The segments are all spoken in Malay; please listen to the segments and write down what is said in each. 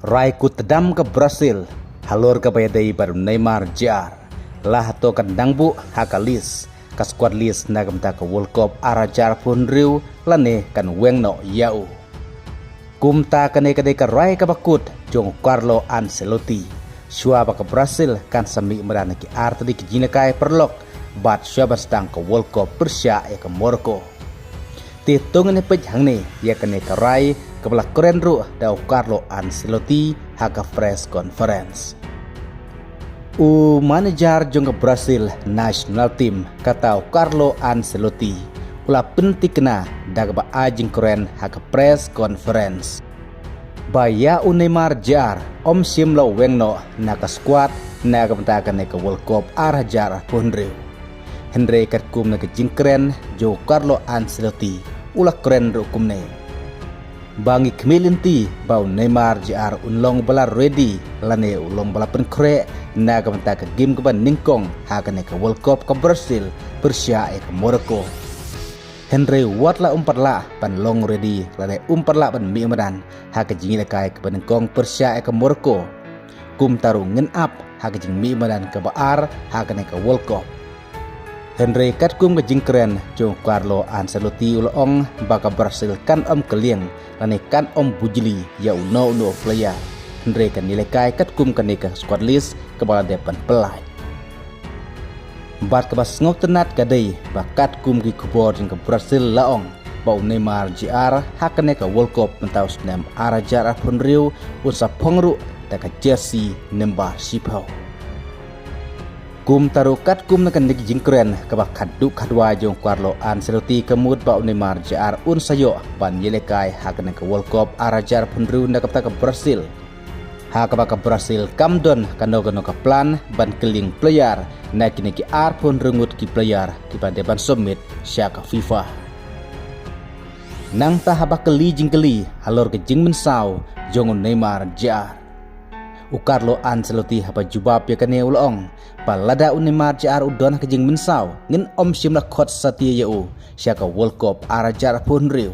Raikut tedam ke Brasil, halur ke bayadai baru Neymar Jr. Lah to kandang bu hakalis, ka squad list nagam ta ke World Cup arajar pun riu lane kan weng no yau. Kumta kane kade ka rai ka bakut jong Carlo Ancelotti. Shua ba ke Brasil kan sami merana ki art di kijina kai perlok bat shua bastang ke World Cup Persia ke Morocco. Titung ne pej hang ne ya kane ka rai kepala keren ru dau Carlo Ancelotti haka press conference. Manajer jong ke Brasil national team katau Carlo Ancelotti ula penting kena daga ba ajing keren haka press conference. Baya Neymar Jr. Sim lo wengno naka squad naga bentakan ke World Cup arajar punriu. Henry katkum naka jingkeren jo Carlo Ancelotti ula keren ru kumne. Bangi kemilinti bau Neymar Jr. unlong bala ready lane ulong bala penkre naga bentaka game keban ningkong hakane ke World Cup ke Brasil Persia ke Morocco. Henry watla umparla pan long ready lane umparla pan mi medan haka jingi kai ke ningkong Persia ke Morocco. Kum taru ngen up haka jing mi medan ke baar hakane ke World Cup. Henry katkum ke jingkeren jong Carlo Ancelotti ulong baka Brasil kan keliang lane kan bujili ya no player. Henry kan nilai kai katkum kan ke squad list kepala depan pelai. Bat kebas ngok tenat kadai bakat kum ki kubor jeng ke Brasil laong bau Neymar Jr. hakane ke World Cup mentau senam arajar pun riu unsa pongru taka jersey nembar sipau. Kum tarukat kum nakan negi jingkren kabak kaduk kadwa jong Carlo Ancelotti kemud bau Neymar Jr. sayo ban yelekai hakane ke World Cup arajar pun riu nakapta ke Brasil. Hakabak ke Brasil kamdon kanogono ke plan ban keling player naik niki pun rengut ki player ki pandeban summit syaka FIFA. Nang tahabak keli jingkeli halor ke jing mensau jong Neymar Jr. Carlo Ancelotti haba jubab ya kane ulong palada Neymar Jr. udon ke jing mensau ngin sim la khot satia yau syaka World Cup arajar pun riu.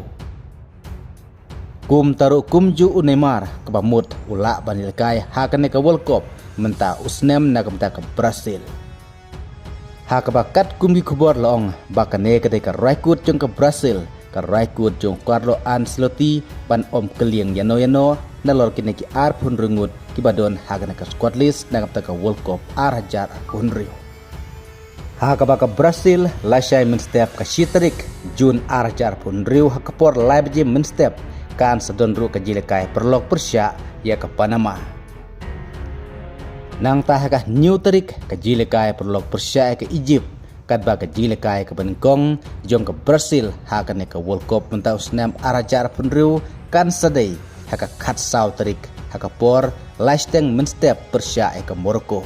Kum taru kumju Neymar kebamut ula banil kai hakane ke World Cup menta usnem nagamta ke Brasil. Hakabakat kumgi kubor long bakane ketika raikut jong ke Brasil ke raikut jong Carlo Ancelotti pan keliang yano nalor kini ki pun rengut kibadon hakane ke squad list nagamta ke World Cup arajar pun riu. Hakabaka Brasil lasai menstep ke Shitrik Jun arajar pun riu hakapor live jim menstep kan sedon ru kejilekai perlok Persia ya ke Panama. Nang tahakah new terik kejilekai perlok Persia ke Egypt kadba kejilekai ke Bengkong jong ke Brasil hakane ke World Cup mentau senam arajar penriu kan sedai haka katsau terik haka por lasteng menstep Persia ke Morocco.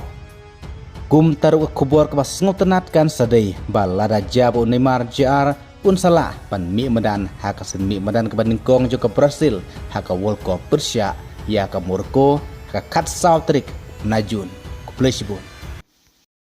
Kum taru kubor ke basngotenat kan sedai balada jabu Neymar Jr. salah pan mi medan haka sen mi medan ke Bengkong jong ke Brasil haka World Cup Persia ya ke Morocco haka katsau terik najun ku